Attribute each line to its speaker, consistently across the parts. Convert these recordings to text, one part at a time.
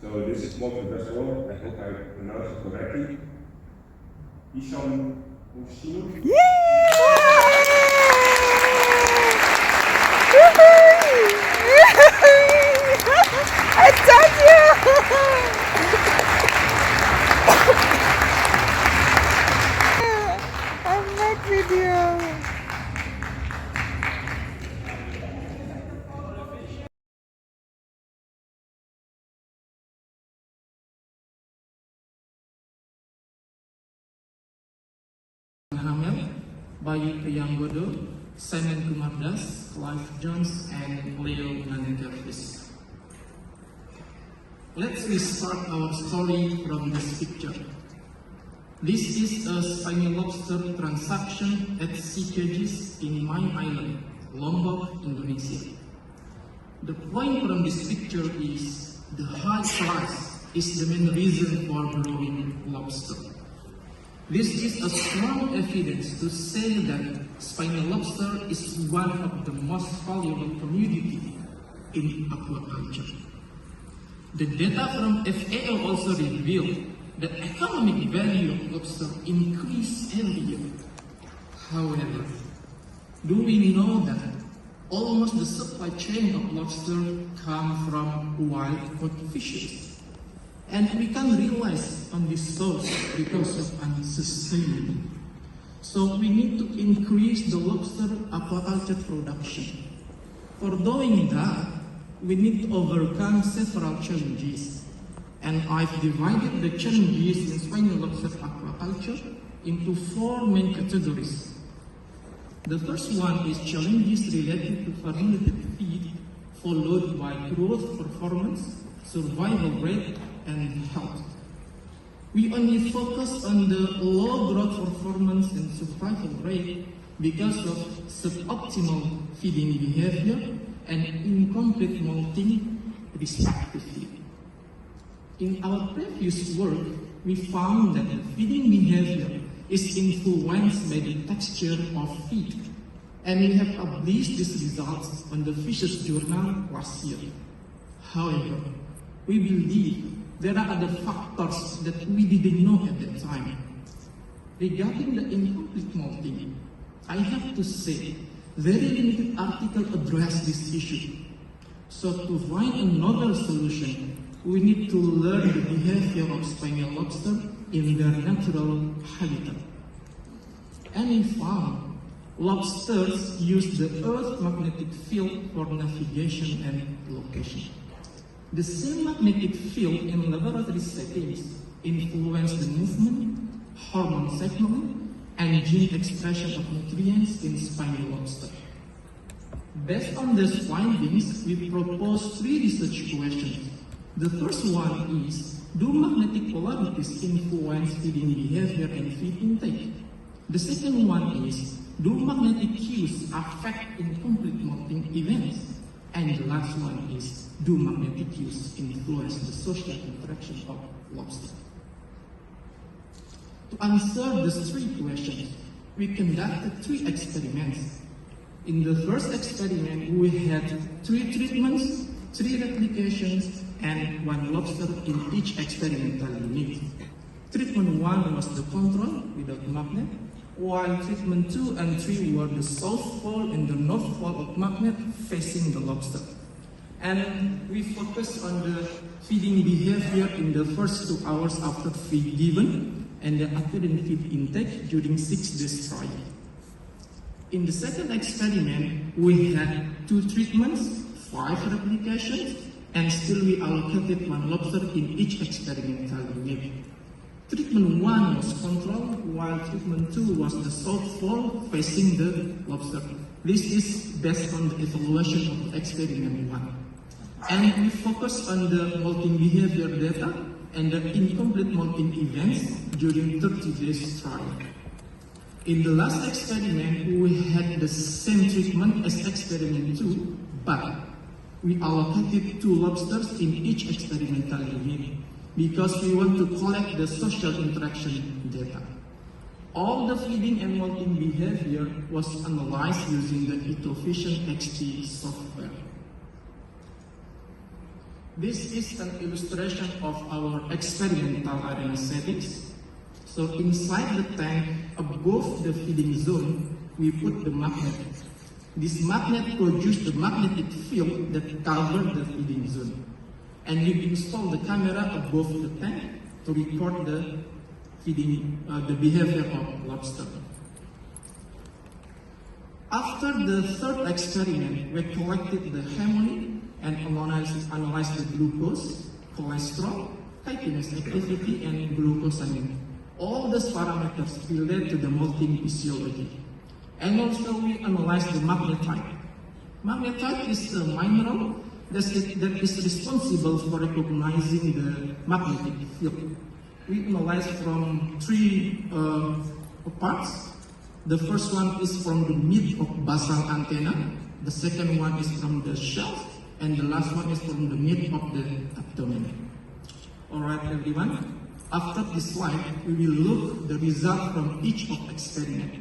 Speaker 1: So this is multi-vessel, I hope I pronounced it correctly. ISAN Muhsinul.
Speaker 2: I told you! I'm back with you.
Speaker 3: Hamel, Bayu Priyambodo, Simon Kumardas, Clive Jones, and Leo Nandavis. Let's restart our story from this picture. This is a spiny lobster transaction at sea cages in Main Island, Lombok, Indonesia. The point from this picture is the high price is the main reason for growing lobster. This is a strong evidence to say that spiny lobster is one of the most valuable commodities in aquaculture. The data from FAO also revealed the economic value of lobster increased every year. However, do we know that almost the supply chain of lobster comes from wild caught fishes? And we can realize on this source because of unsustainable. So we need to increase the lobster aquaculture production. For doing that, we need to overcome several challenges. And I've divided the challenges in spiny lobster aquaculture into 4 main categories. The first one is challenges related to formulated feed, followed by growth performance, survival rate, and health. We only focus on the low growth performance and survival rate because of suboptimal feeding behavior and incomplete molting respectively. In our previous work, we found that the feeding behavior is influenced by the texture of feed, and we have published these results on the Fishes Journal last year. However, we believe there are other factors that we didn't know at that time. Regarding the incomplete molting, I have to say, very limited articles address this issue. So to find a novel solution, we need to learn the behavior of spiny lobster in their natural habitat. And we found lobsters use the Earth's magnetic field for navigation and location. The same magnetic field in laboratory settings influence the movement, hormone signaling, and gene expression of nutrients in spiny lobster. Based on these findings, we propose 3 research questions. The first one is, do magnetic polarities influence feeding behavior and feed intake? The second one is, do magnetic cues affect incomplete molting events? And the last one is, do magnetic cues influence the social interaction of lobster? To answer these 3 questions, we conducted 3 experiments. In the first experiment, we had 3 treatments, 3 replications, and 1 lobster in each experimental unit. Treatment 1 was the control without magnet, while treatment 2 and 3 were the south pole and the north pole of magnet facing the lobster. And we focused on the feeding behavior in the first 2 hours after feed given and the accurate feed intake during 6 days trial. In the second experiment, we had 2 treatments, 5 replications, and still we allocated 1 lobster in each experimental unit. Treatment 1 was control, while treatment 2 was the south pole facing the lobster. This is based on the evaluation of experiment 1. And we focus on the molting behavior data and the incomplete molting events during 30 days trial. In the last experiment, we had the same treatment as experiment 2, but we allocated 2 lobsters in each experimental unit because we want to collect the social interaction data. All the feeding and molting behavior was analyzed using the EcoVision XT software. This is an illustration of our experimental arena settings. So inside the tank, above the feeding zone, we put the magnet. This magnet produces the magnetic field that covers the feeding zone. And we install the camera above the tank to record the behavior of lobster. After the third experiment, we collected the hemoglobin and analyzed the glucose, cholesterol, chitinase activity, and glucosamine. All these parameters relate to the molting physiology. And also we analyzed the magnetite. Magnetite is a mineral that is responsible for recognizing the magnetic field. We analyzed from three parts. The first one is from the mid of basal antenna. The second one is from the shelf. And the last one is from the mid of the abdomen. Alright everyone, after this slide, we will look the result from each of experiment.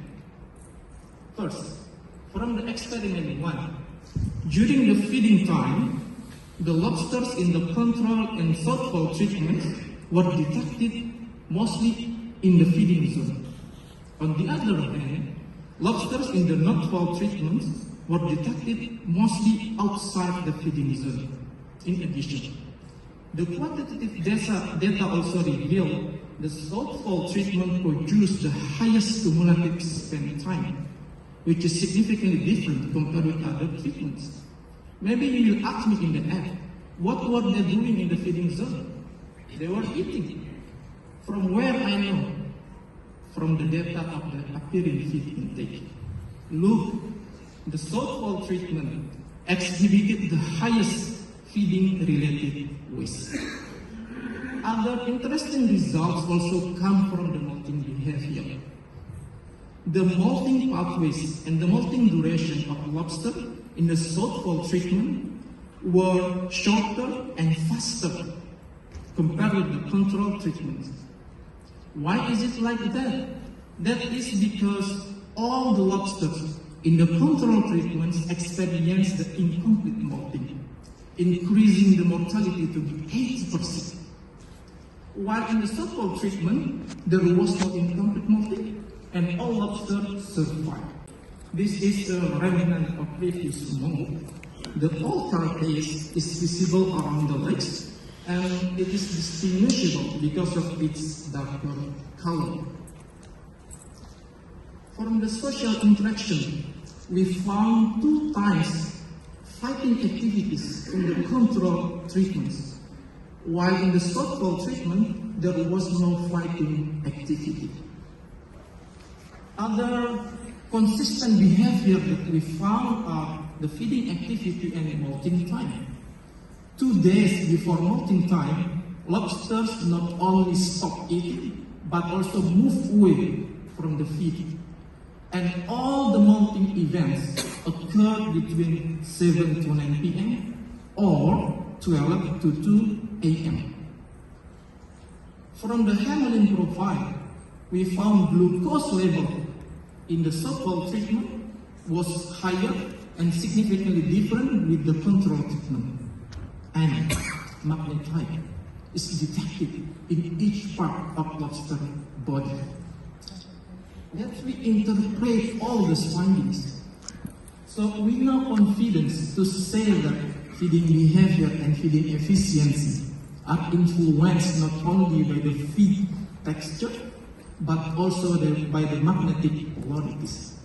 Speaker 3: First, from the experiment 1, during the feeding time, the lobsters in the control and thoughtful treatments were detected mostly in the feeding zone. On the other hand, lobsters in the not-foul treatments were detected mostly outside the feeding zone. In addition, the quantitative data also revealed the thoughtful treatment produced the highest cumulative spend time, which is significantly different compared with other treatments. Maybe you will ask me in the end, what were they doing in the feeding zone? They were eating. From where I know? From the data of the appearing feed intake. Look, the thoughtful treatment exhibited the highest feeding-related waste. Other interesting results also come from the molting behavior. The molting pathways and the molting duration of lobster in the thoughtful treatment were shorter and faster compared with the control treatment. Why is it like that? That is because all the lobsters in the control treatments experienced the incomplete molting, increasing the mortality to 80%. While in the thoughtful treatment, there was no incomplete molting, and all lobsters survived. This is a remnant of previous molt. The old carapace is visible around the legs, and it is distinguishable because of its darker color. From the social interaction, we found 2 times fighting activities in the control treatments, while in the thoughtful treatment, there was no fighting activity. Other consistent behavior that we found are the feeding activity and molting time. 2 days before molting time, lobsters not only stop eating, but also move away from the feed. And all the molting events occur between 7 to 9 p.m. or 12 to 2 a.m. From the hemoglobin profile, we found glucose level in the thoughtful treatment was higher and significantly different with the control treatment. And magnetite is detected in each part of lobster body. Let's reinterpret all these findings. So we now confident to say that feeding behavior and feeding efficiency are influenced not only by the feed texture, but also by the magnetic polarities.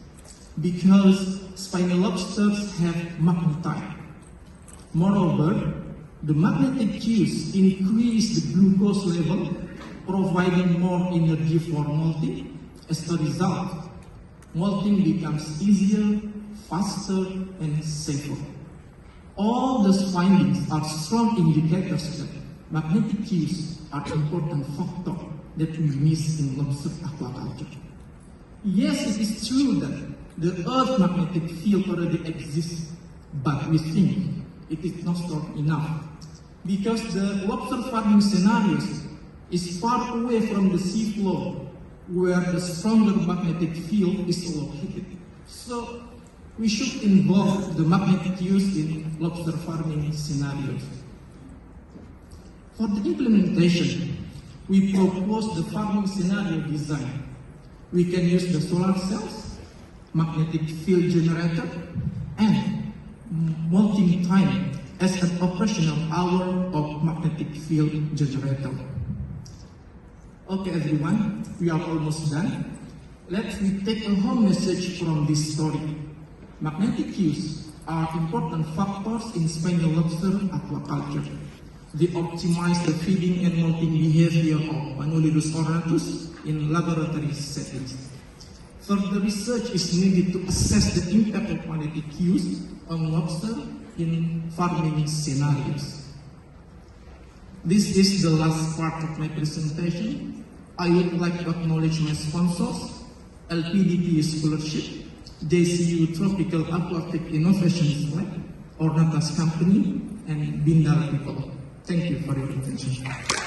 Speaker 3: Because spiny lobsters have magnetite. Moreover, the magnetic cues increase the glucose level, providing more energy for molting. As a result, molting becomes easier, faster, and safer. All these findings are strong indicators that magnetic cues are an important factor that we miss in lobster aquaculture. Yes, it is true that the Earth's magnetic field already exists, but we think it is not strong enough because the lobster farming scenarios is far away from the sea floor where the stronger magnetic field is located. So we should involve the magnetic cues in lobster farming scenarios. For the implementation, we propose the farming scenario design. We can use the solar cells, magnetic field generator, and molting time as an operational hour of magnetic field generator. Okay everyone, we are almost done. Let's take a home message from this story. Magnetic cues are important factors in spiny lobster aquaculture. They optimize the feeding and molting behavior of Manolidus ornatus in laboratory settings. Further research is needed to assess the impact of magnetic cues on lobster in farming scenarios. This is the last part of my presentation. I would like to acknowledge my sponsors, LPDP Scholarship, JCU Tropical Aquatic Innovations Lab, Ornatas Company, and Bindal people. Thank you for your attention.